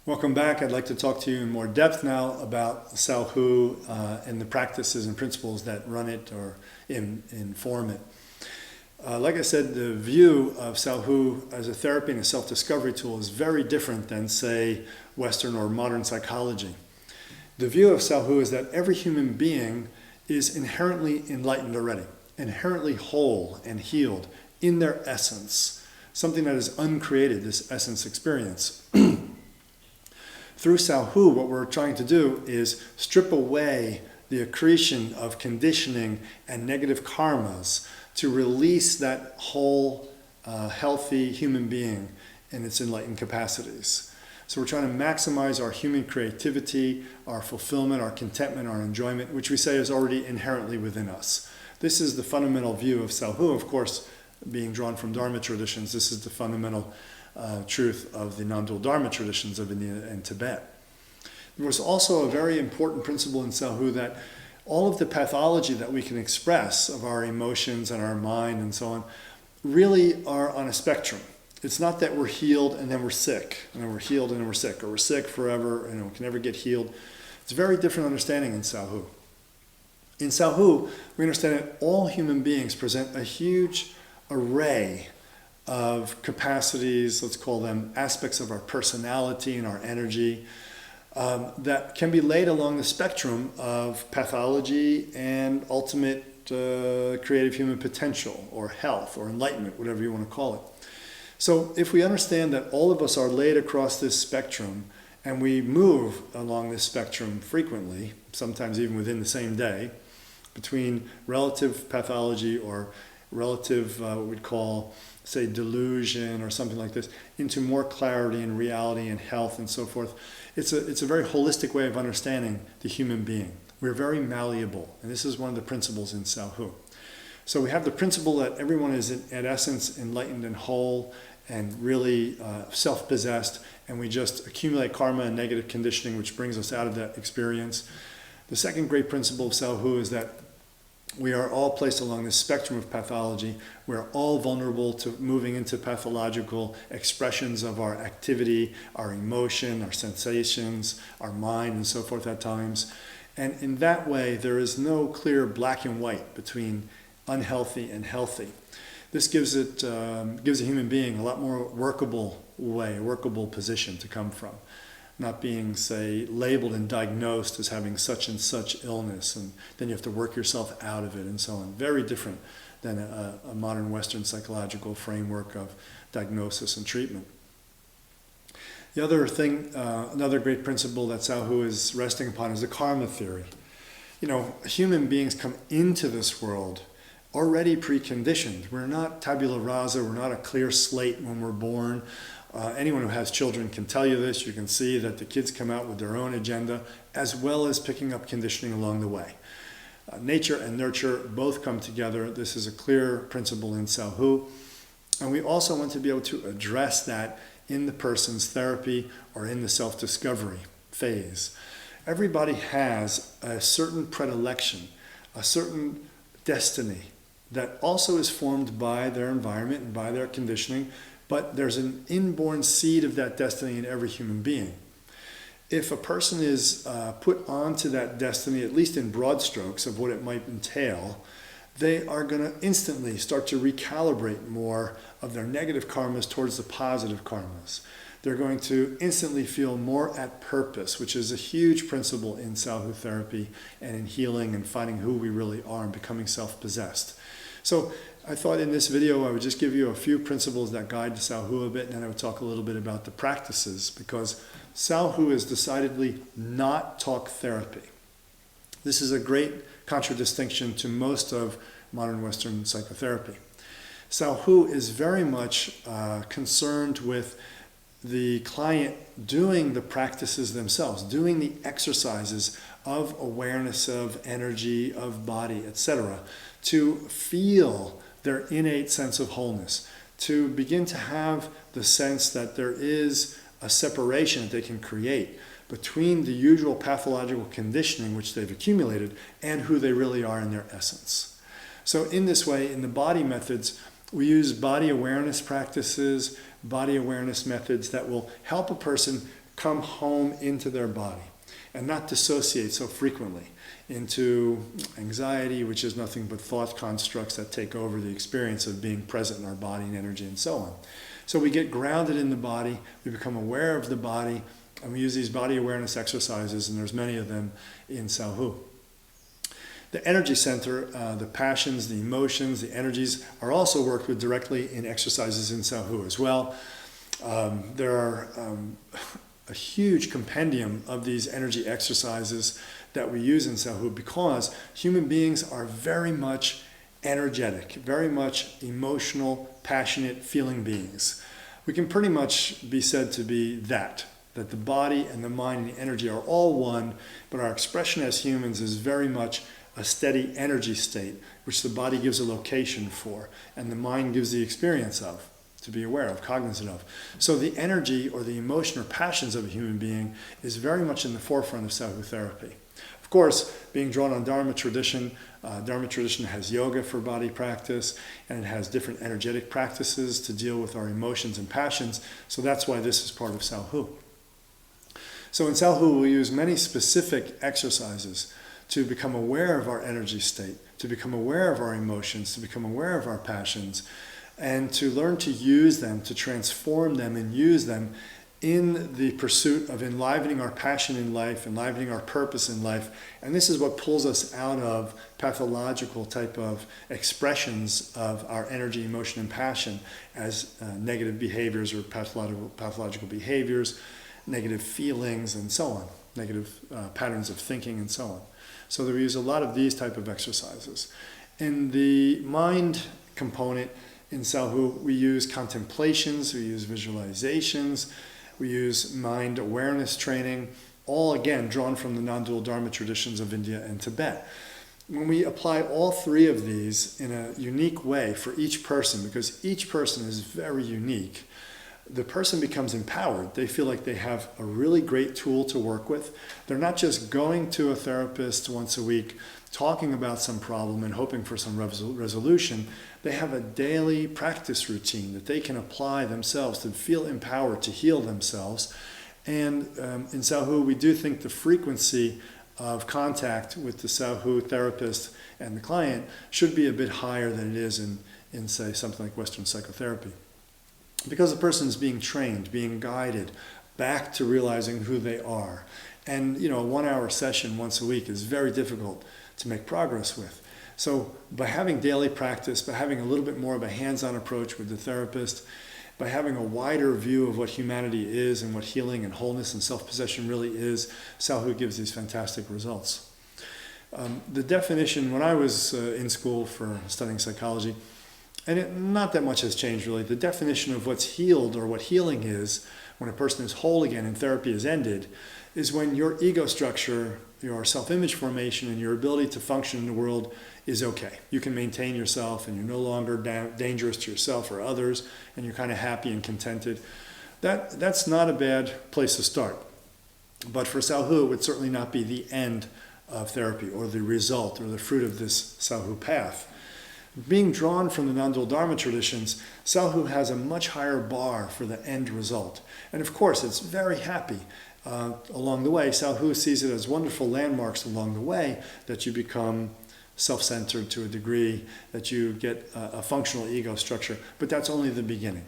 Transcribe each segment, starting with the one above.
Welcome back. I'd like to talk to you in more depth now about Sauhu and the practices and principles that run it or inform it. Like I said, the view of Sauhu as a therapy and a self-discovery tool is very different than, say, Western or modern psychology. The view of Sauhu is that every human being is inherently enlightened already, inherently whole and healed in their essence, something that is uncreated, this essence experience. Through Sauhu, what we're trying to do is strip away the accretion of conditioning and negative karmas to release that whole, healthy human being in its enlightened capacities. So we're trying to maximize our human creativity, our fulfillment, our contentment, our enjoyment, which we say is already inherently within us. This is the fundamental view of Sauhu. Of course, being drawn from Dharma traditions, this is the fundamental truth of the non-dual Dharma traditions of India and Tibet. There was also a very important principle in Sauhu that all of the pathology that we can express of our emotions and our mind and so on really are on a spectrum. It's not that we're healed and then we're sick, and then we're healed and then we're sick, or we're sick forever and we can never get healed. It's a very different understanding in Sauhu. In Sauhu, we understand that all human beings present a huge array of capacities, let's call them aspects of our personality and our energy, that can be laid along the spectrum of pathology and ultimate creative human potential or health or enlightenment, whatever you want to call it. So if we understand that all of us are laid across this spectrum and we move along this spectrum frequently, sometimes even within the same day, between relative pathology or relative, what we'd call, say, delusion or something like this, into more clarity and reality and health and so forth. It's a very holistic way of understanding the human being. We're very malleable, and this is one of the principles in Sauhu. So we have the principle that everyone is at essence enlightened and whole and really self-possessed, and we just accumulate karma and negative conditioning, which brings us out of that experience. The second great principle of Sauhu is that we are all placed along this spectrum of pathology. We're all vulnerable to moving into pathological expressions of our activity, our emotion, our sensations, our mind, and so forth at times. And in that way, there is no clear black and white between unhealthy and healthy. This gives a human being a lot more workable way, a workable position to come from. Not being, say, labeled and diagnosed as having such and such illness, and then you have to work yourself out of it and so on. Very different than a modern Western psychological framework of diagnosis and treatment. The other thing, another great principle that Sauhu is resting upon is the karma theory. You know, human beings come into this world already preconditioned. We're not tabula rasa, we're not a clear slate when we're born. Anyone who has children can tell you this. You can see that the kids come out with their own agenda as well as picking up conditioning along the way. Nature and nurture both come together. This is a clear principle in Sauhu. And we also want to be able to address that in the person's therapy or in the self-discovery phase. Everybody has a certain predilection, a certain destiny that also is formed by their environment and by their conditioning. But there's an inborn seed of that destiny in every human being. If a person is put onto that destiny, at least in broad strokes of what it might entail, they are going to instantly start to recalibrate more of their negative karmas towards the positive karmas. They're going to instantly feel more at purpose, which is a huge principle in Sauhu therapy and in healing and finding who we really are and becoming self-possessed. So I thought in this video I would just give you a few principles that guide Sauhu a bit, and then I would talk a little bit about the practices, because Sauhu is decidedly not talk therapy. This is a great contradistinction to most of modern Western psychotherapy. Sauhu is very much concerned with the client doing the practices themselves, doing the exercises of awareness, of energy, of body, etc., to feel their innate sense of wholeness, to begin to have the sense that there is a separation that they can create between the usual pathological conditioning which they've accumulated and who they really are in their essence. So in this way, in the body methods, we use body awareness practices, body awareness methods that will help a person come home into their body and not dissociate so frequently into anxiety, which is nothing but thought constructs that take over the experience of being present in our body and energy and so on. So we get grounded in the body, we become aware of the body, and we use these body awareness exercises, and there's many of them in Sauhu. The energy center, the passions, the emotions, the energies are also worked with directly in exercises in Sauhu as well. There are a huge compendium of these energy exercises that we use in Sauhu because human beings are very much energetic, very much emotional, passionate, feeling beings. We can pretty much be said to be that the body and the mind and the energy are all one, but our expression as humans is very much a steady energy state, which the body gives a location for, and the mind gives the experience of, to be aware of, cognizant of. So the energy or the emotion or passions of a human being is very much in the forefront of Sauhu Therapy. Of course, being drawn on Dharma tradition has yoga for body practice, and it has different energetic practices to deal with our emotions and passions, so that's why this is part of Sauhu. So in Sauhu, we use many specific exercises to become aware of our energy state, to become aware of our emotions, to become aware of our passions, and to learn to use them, to transform them and use them in the pursuit of enlivening our passion in life, enlivening our purpose in life. And this is what pulls us out of pathological type of expressions of our energy, emotion, and passion as negative behaviors or pathological behaviors, negative feelings, and so on, negative patterns of thinking, and so on. So we use a lot of these type of exercises. In the mind component in Sauhu, we use contemplations, we use visualizations, we use mind awareness training, all again drawn from the non-dual Dharma traditions of India and Tibet. When we apply all three of these in a unique way for each person, because each person is very unique, the person becomes empowered. They feel like they have a really great tool to work with. They're not just going to a therapist once a week, talking about some problem and hoping for some resolution. They have a daily practice routine that they can apply themselves to feel empowered to heal themselves. And in Sauhu, we do think the frequency of contact with the Sauhu therapist and the client should be a bit higher than it is in say, something like Western psychotherapy. Because the person is being trained, being guided back to realizing who they are. And a 1-hour session once a week is very difficult to make progress with. So by having daily practice, by having a little bit more of a hands-on approach with the therapist, by having a wider view of what humanity is and what healing and wholeness and self-possession really is, Sauhu gives these fantastic results. The definition, when I was in school for studying psychology, and not that much has changed really, the definition of what's healed or what healing is when a person is whole again and therapy is ended is when your ego structure, your self-image formation, and your ability to function in the world is okay. You can maintain yourself and you're no longer dangerous to yourself or others, and you're kind of happy and contented. That's not a bad place to start. But for Sauhu, it would certainly not be the end of therapy or the result or the fruit of this Sauhu path. Being drawn from the non-dual Dharma traditions, Sauhu has a much higher bar for the end result. And of course, it's very happy along the way. Sauhu sees it as wonderful landmarks along the way that you become self-centered to a degree, that you get a functional ego structure, but that's only the beginning.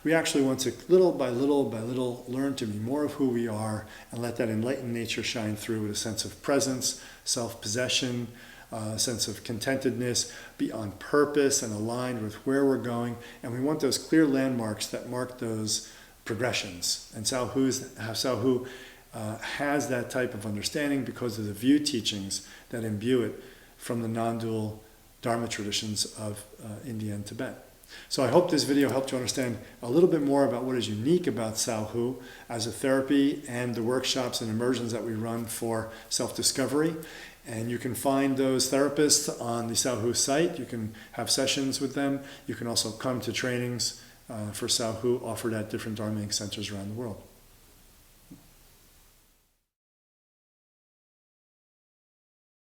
We actually want to little by little learn to be more of who we are and let that enlightened nature shine through with a sense of presence, self-possession, a sense of contentedness, be on purpose and aligned with where we're going. And we want those clear landmarks that mark those progressions. And Sauhu has that type of understanding because of the view teachings that imbue it from the non-dual Dharma traditions of India and Tibet. So I hope this video helped you understand a little bit more about what is unique about Sauhu as a therapy and the workshops and immersions that we run for self-discovery. And you can find those therapists on the Sauhu site. You can have sessions with them. You can also come to trainings for Sauhu offered at different Dharma centers around the world.